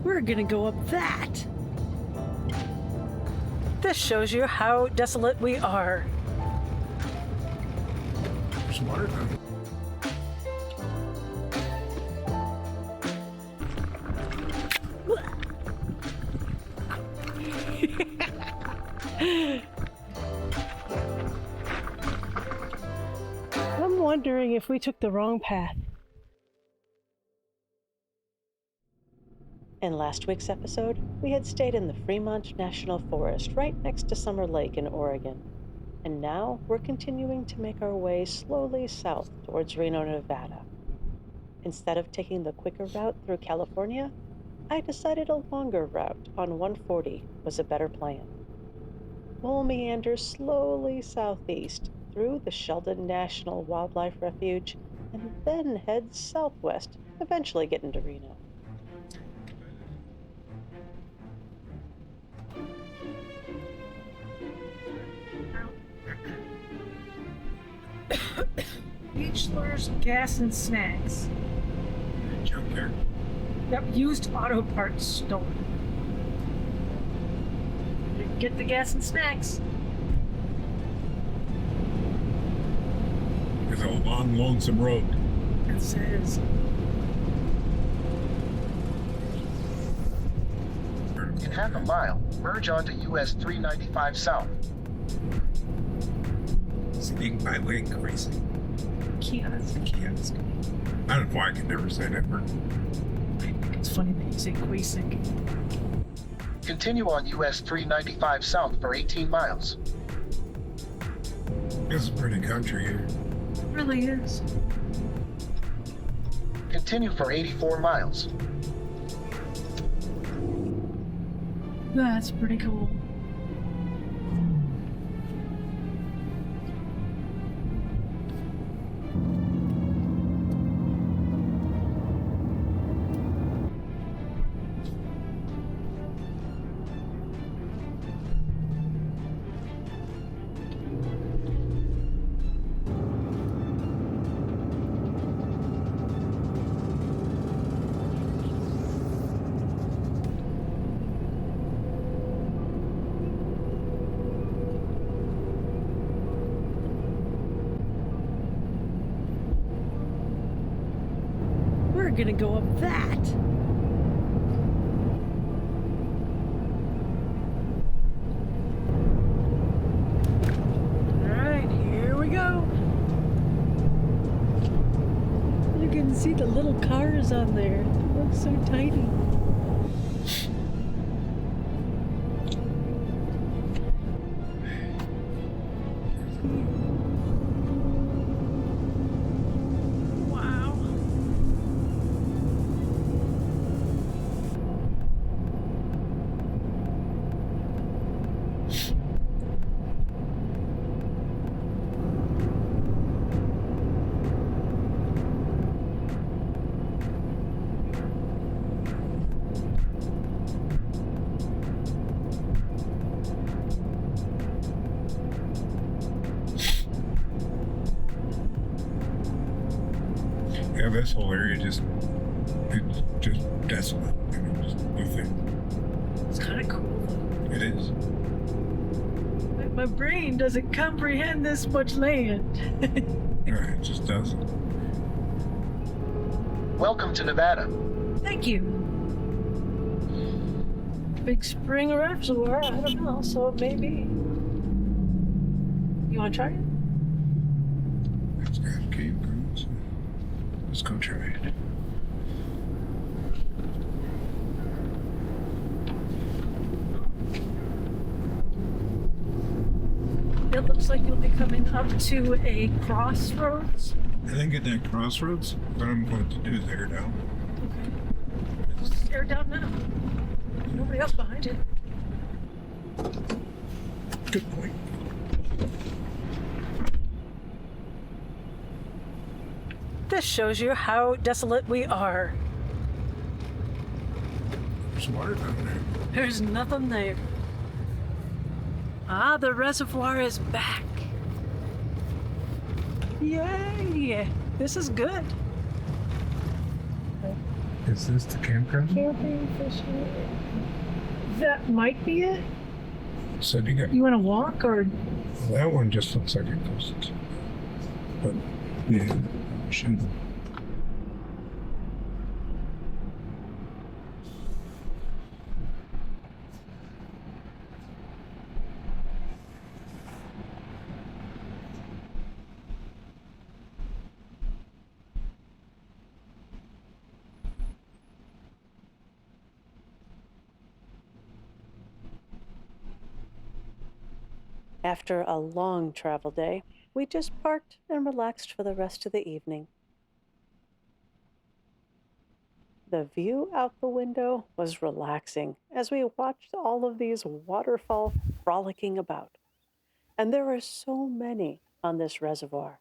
We're gonna go up that. This shows you how desolate we are. Smart. I'm wondering if we took the wrong path. In last week's episode, we had stayed in the Fremont National Forest right next to Summer Lake in Oregon. And now we're continuing to make our way slowly south towards Reno, Nevada. Instead of taking the quicker route through California, I decided a longer route on 140 was a better plan. We'll meander slowly southeast through the Sheldon National Wildlife Refuge and then head southwest, eventually get into Reno. Beach lures, gas, and snacks. Junk there. Yep, used auto parts stolen. Get the gas and snacks. It's a long, lonesome road. It says. In half a mile, merge onto US 395 South. Speaking by lake racing. Kiosk. I don't know why I can never say that word. I think it's funny that you say Quasik. Continue on US 395 South for 18 miles. This is pretty country here. It really is. Continue for 84 miles. That's pretty cool. We're gonna go up that. Alright, here we go. You can see the little cars on there. They look so tiny. Yeah, this whole area it's just desolate. I mean, just nothing. It's kind of cool. It is. My brain doesn't comprehend this much land. It just doesn't. Welcome to Nevada. Thank you. Big spring reservoir, I don't know, so maybe. You want to try it? It's got campground, so let's go try it. It looks like you'll be coming up to a crossroads. I think at that crossroads, what I'm going to do is air down. Okay. We'll stare down now. Nobody else behind it. Good point. This shows you how desolate we are. There's water down there. There's nothing there. Ah, the reservoir is back. Yay! This is good. Is this the campground? Camping, fishing. That might be it. So you got You want to walk or? that one just looks like it goes to, but yeah, should. After a long travel day, we just parked and relaxed for the rest of the evening. The view out the window was relaxing as we watched all of these waterfowl frolicking about. And there are so many on this reservoir.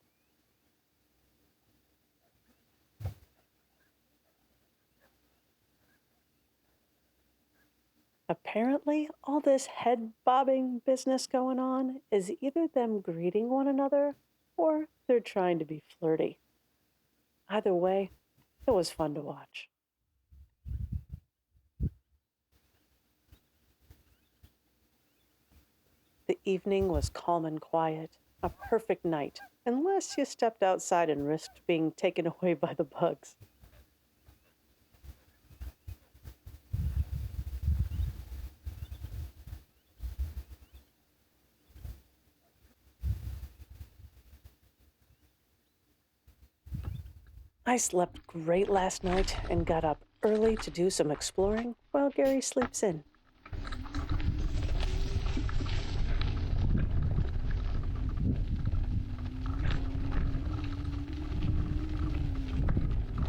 Apparently, all this head bobbing business going on is either them greeting one another or they're trying to be flirty. Either way, it was fun to watch. The evening was calm and quiet, a perfect night, unless you stepped outside and risked being taken away by the bugs. I slept great last night and got up early to do some exploring while Gary sleeps in.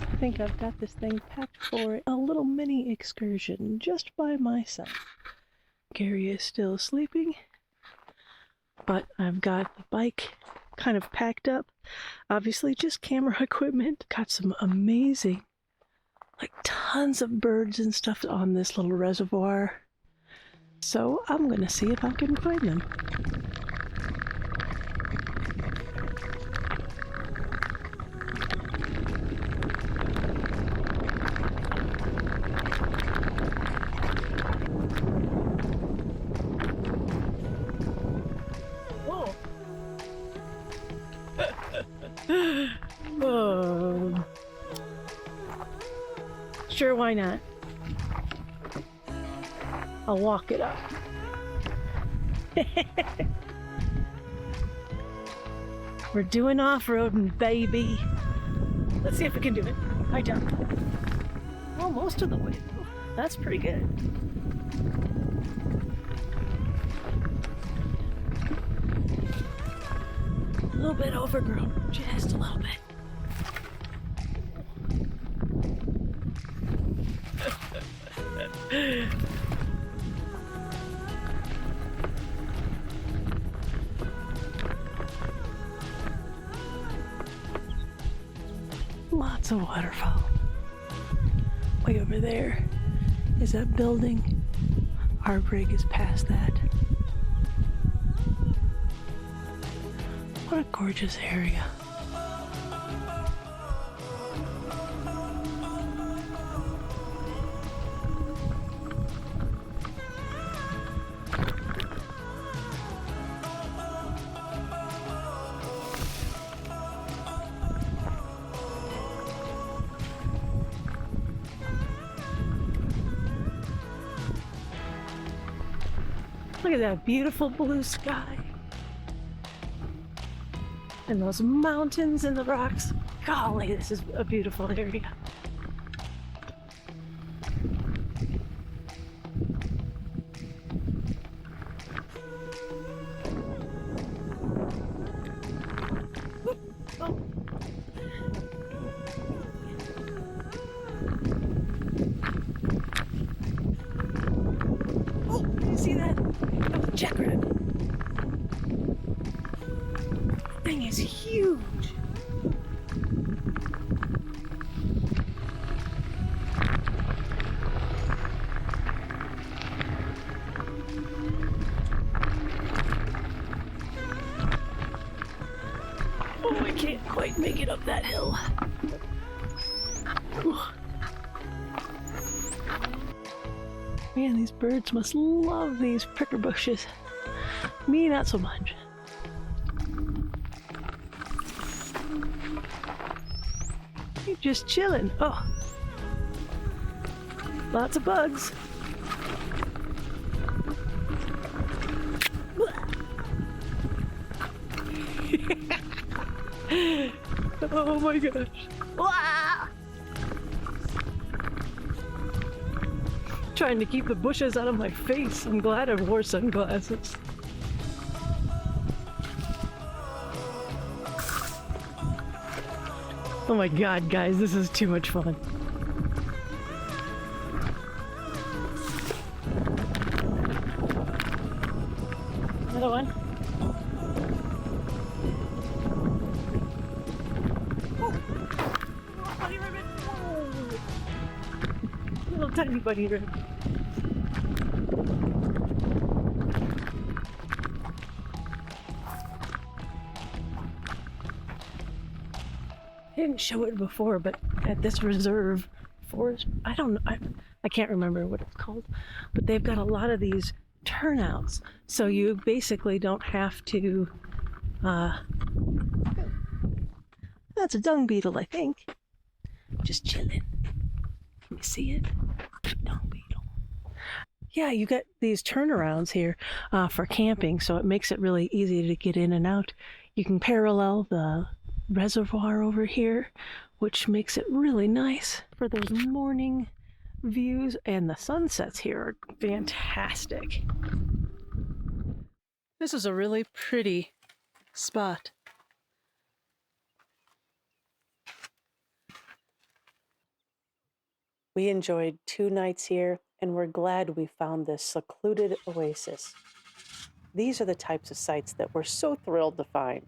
I think I've got this thing packed for a little mini excursion just by myself. Gary is still sleeping, but I've got the bike kind of packed up. Obviously just camera equipment. Got some amazing, tons of birds and stuff on this little reservoir. So I'm gonna see if I can find them. Oh. Sure, why not? I'll walk it up. We're doing off-roading, baby. Let's see if we can do it. Hi, John. Well, most of the way, though. That's pretty good. A little bit overgrown, just a little bit. Lots of waterfowl. Way over there is that building. Our rig is past that. What a gorgeous area. Look at that beautiful blue sky. And those mountains and the rocks. Golly, this is a beautiful area. Oh, you see that? That was a jackrabbit. Thing is huge. Oh, I can't quite make it up that hill. Man, these birds must love these pricker bushes. Me, not so much. You're just chilling. Oh, lots of bugs. Oh my gosh. Wow. Trying to keep the bushes out of my face. I'm glad I wore sunglasses. Oh my god, guys, this is too much fun. Another one. Oh, bunny rabbit. Oh. Little tiny bunny rabbit. I didn't show it before, but at this reserve forest, I don't know, I can't remember what it's called, but they've got a lot of these turnouts, so you basically don't have to, that's a dung beetle, I think. Just chilling. Can you see it? Dung beetle. Yeah, you got these turnarounds here for camping, so it makes it really easy to get in and out. You can parallel the reservoir over here, which makes it really nice for those morning views, and the sunsets here are fantastic. This is a really pretty spot. We enjoyed 2 nights here, and we're glad we found this secluded oasis. These are the types of sites that we're so thrilled to find.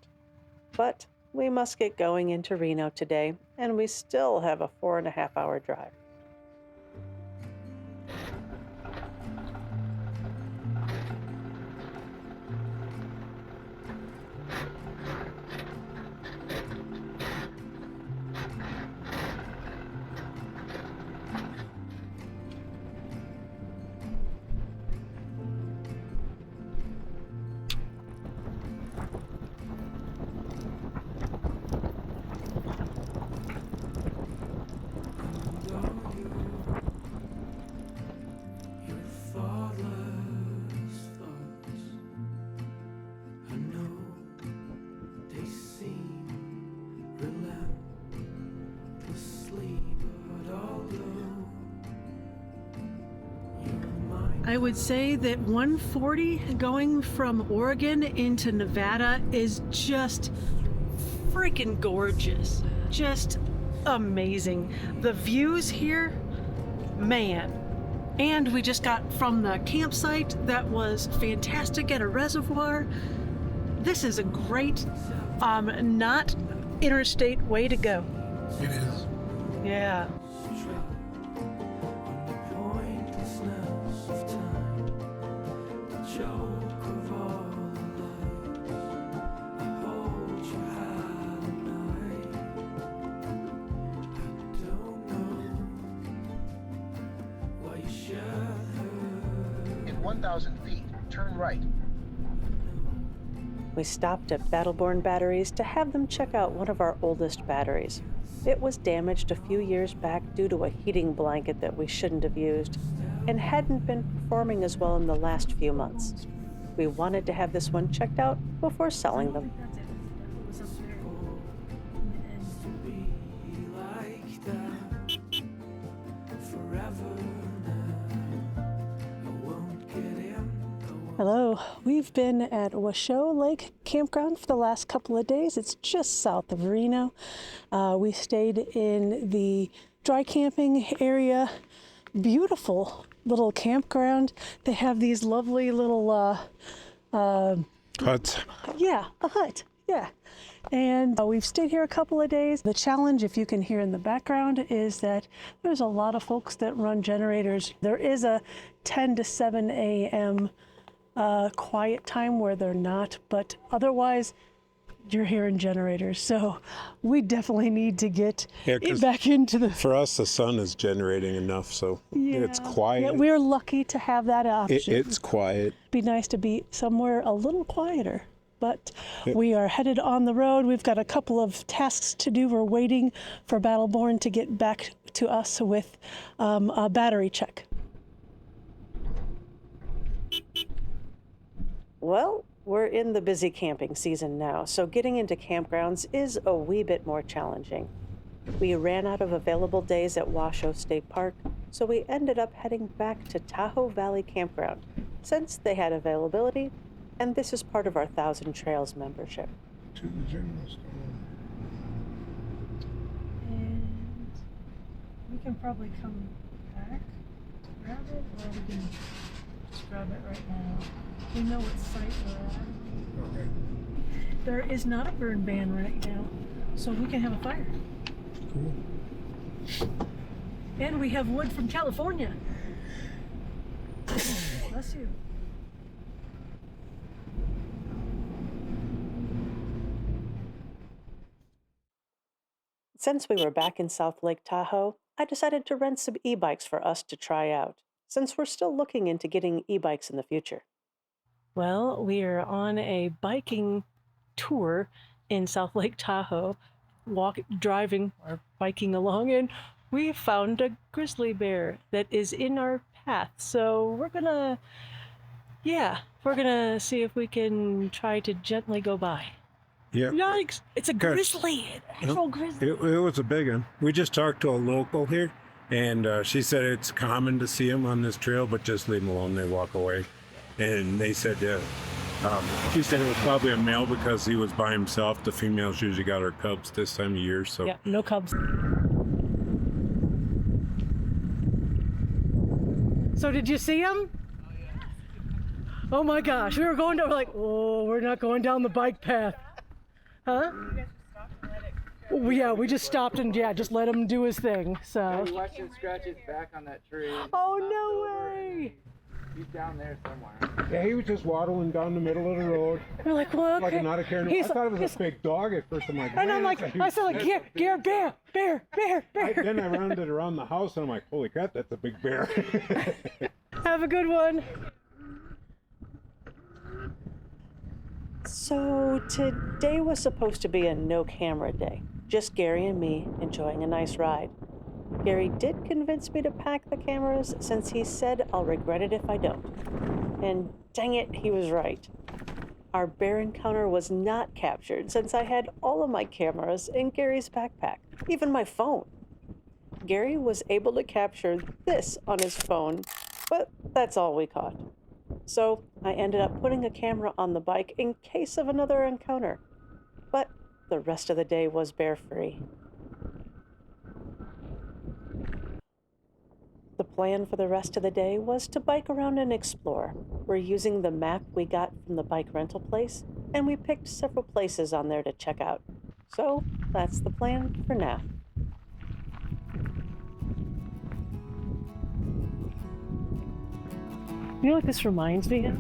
But we must get going into Reno today, and we still have a 4.5-hour drive. I would say that 140 going from Oregon into Nevada is just freaking gorgeous. Just amazing. The views here, man. And we just got from the campsite that was fantastic at a reservoir. This is a great, not interstate way to go. It is. Yeah. In 1,000 feet, turn right. We stopped at Battleborn Batteries to have them check out one of our oldest batteries. It was damaged a few years back due to a heating blanket that we shouldn't have used, and hadn't been performing as well in the last few months. We wanted to have this one checked out before selling them. Hello, we've been at Washoe Lake Campground for the last couple of days. It's just south of Reno. We stayed in the dry camping area. Beautiful little campground. They have these lovely little Huts. yeah, a hut. Yeah. And we've stayed here a couple of days. The challenge, if you can hear in the background, is that there's a lot of folks that run generators. There is a 10 to 7 a.m. Quiet time where they're not, but otherwise you're hearing generators. So we definitely need to get Yeah, it 'cause back into the. for us, the sun is generating enough, so it's quiet. Yeah, we're lucky to have that option. It's quiet. Be nice to be somewhere a little quieter. But Yep. we are headed on the road. We've got a couple of tasks to do. We're waiting for Battleborn to get back to us with a battery check. Well, we're in the busy camping season now, so getting into campgrounds is a wee bit more challenging. We ran out of available days at Washoe State Park, so we ended up heading back to Tahoe Valley Campground, since they had availability, and this is part of our 1,000 Trails membership. To the general store. And we can probably come back to grab it, or we can just grab it right now. We know what site we're at. Okay. There is not a burn ban right now, so we can have a fire. Cool. And we have wood from California. Bless you. Since we were back in South Lake Tahoe, I decided to rent some e-bikes for us to try out, since we're still looking into getting e-bikes in the future. Well, we are on a biking tour in South Lake Tahoe, driving or biking along, and we found a grizzly bear that is in our path. So we're gonna see if we can try to gently go by. Yeah. Yikes! It's a grizzly, an actual grizzly. It was a big one. We just talked to a local here, and she said it's common to see them on this trail, but just leave them alone. They walk away. And they said, she said it was probably a male because he was by himself. The females usually got her cubs this time of year. So Yeah, no cubs. So did you see him? Oh my gosh, we were going down, we're like, oh, we're not going down the bike path. Huh? Well, yeah, we just stopped and just let him do his thing. So. We watched him scratch his back on that tree. Oh no way! He's down there somewhere. yeah, he was just waddling down the middle of the road. We're like, well, okay. Like not a care. I thought it was a big dog at first. I'm like, and I'm like, I said like, bear. Then I rounded it around the house, and I'm like, holy crap, that's a big bear. Have a good one. So today was supposed to be a no-camera day, just Gary and me enjoying a nice ride. Gary did convince me to pack the cameras since he said I'll regret it if I don't. And dang it, he was right. Our bear encounter was not captured since I had all of my cameras in Gary's backpack, even my phone. Gary was able to capture this on his phone, but that's all we caught. So I ended up putting a camera on the bike in case of another encounter. But the rest of the day was bear-free. The plan for the rest of the day was to bike around and explore. We're using the map we got from the bike rental place, and we picked several places on there to check out. So that's the plan for now. You know what this reminds me of?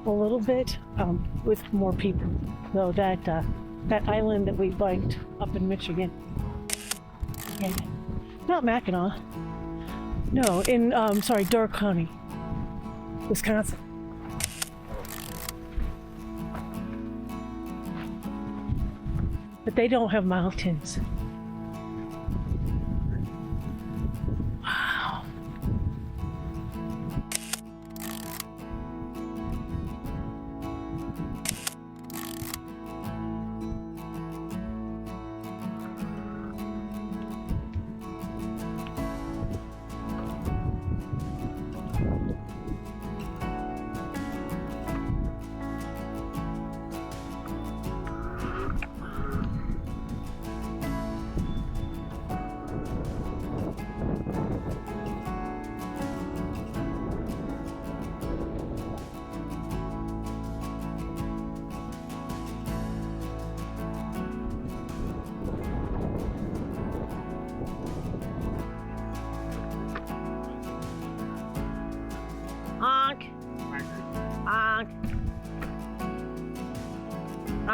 A little bit, with more people. Though that island that we biked up in Michigan. Yeah. Not Mackinac. No, in Door County, Wisconsin. But they don't have mountains. Wow.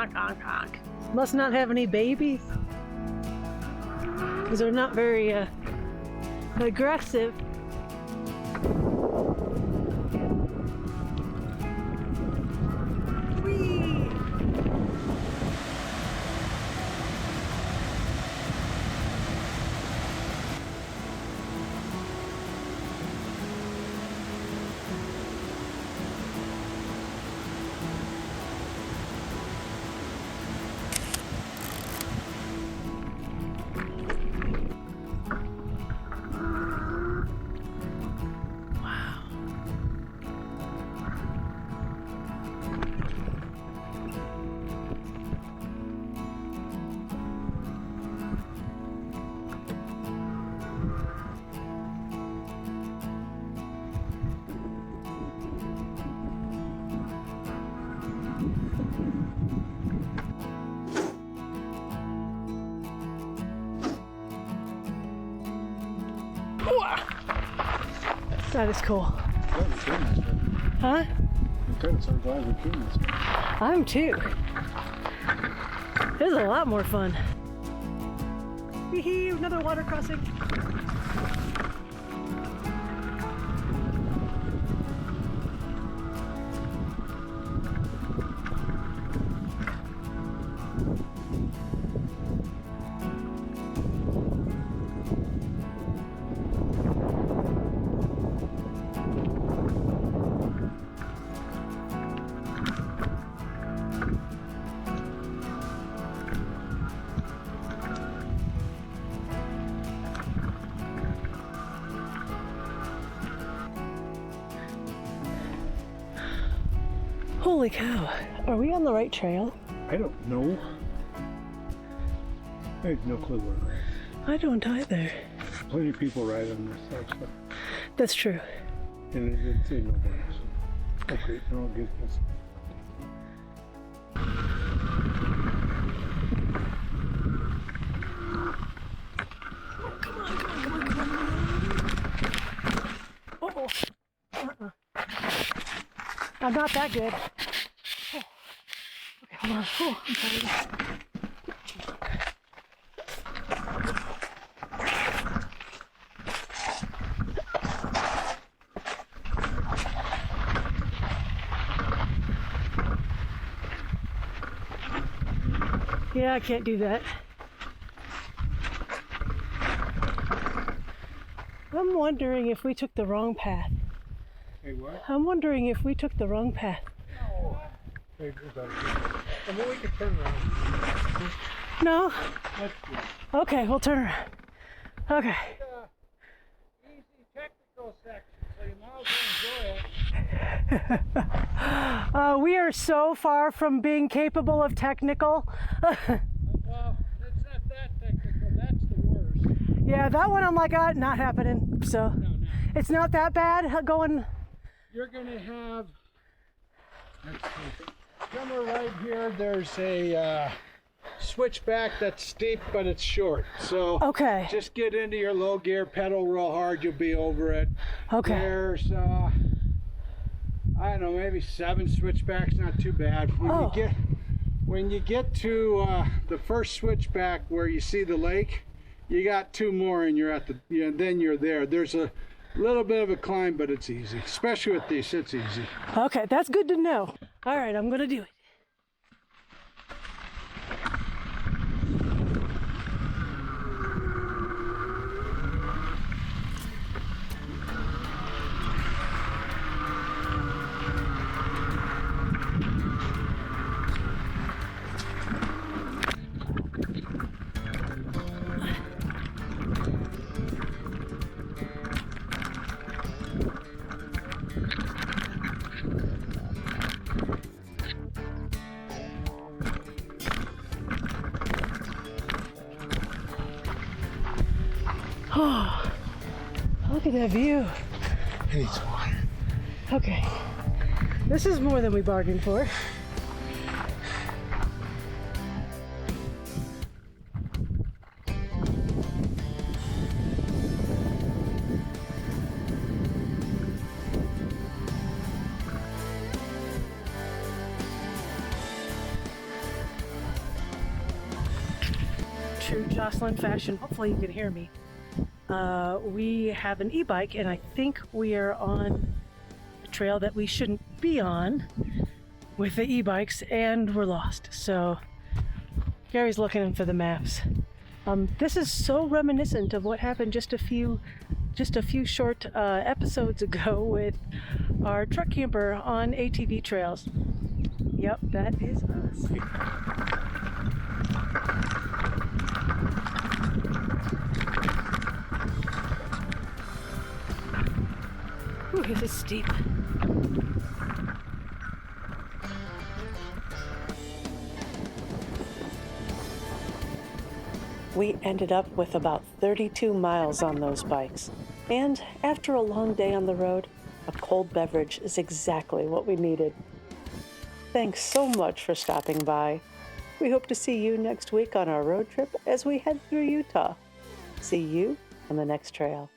honk, honk, honk. Must not have any babies. Because they're not very aggressive. Whee! That is cool. Huh? I'm too. This is a lot more fun. Hee, another water crossing. Holy cow, are we on the right trail? I don't know. I have no clue where we're at. I don't either. Plenty of people ride on this stuff, so. That's true. And it didn't say no burners. Okay, no, I'll get this. Uh-oh. I'm not that good. Oh. Okay, hold on. Oh, I'm sorry. Yeah, I can't do that. I'm wondering if we took the wrong path. Hey, what? I'm wondering if we took the wrong path. No. Hey, we better do that. I mean, we can turn around. No? Let's do it. Okay, we'll turn around. Okay. Easy technical section, so you might as well enjoy it. We are so far from being capable of technical. Well, it's not that technical. That's the worst. Yeah, that one I'm like, not happening. So No. it's not that bad going. You're going to have, let's see, somewhere right here, there's a switchback that's steep, but it's short. So Okay. just get into your low gear, pedal real hard, you'll be over it. Okay. There's, I don't know, maybe 7 switchbacks, not too bad. When you get to the first switchback where you see the lake, you got 2 more and you're at the, then you're there. There's a little bit of a climb, but it's easy. Especially with these, it's easy. Okay, that's good to know. All right, I'm gonna do it. Oh, look at that view. It's water. Okay, this is more than we bargained for. true Jocelyn fashion, hopefully you can hear me. We have an e-bike, and I think we are on a trail that we shouldn't be on with the e-bikes, and we're lost. So Gary's looking for the maps. This is so reminiscent of what happened just a few short episodes ago with our truck camper on ATV trails. Yep, that is us. Ooh, this is steep. We ended up with about 32 miles on those bikes. And after a long day on the road, a cold beverage is exactly what we needed. Thanks so much for stopping by. We hope to see you next week on our road trip as we head through Utah. See you on the next trail.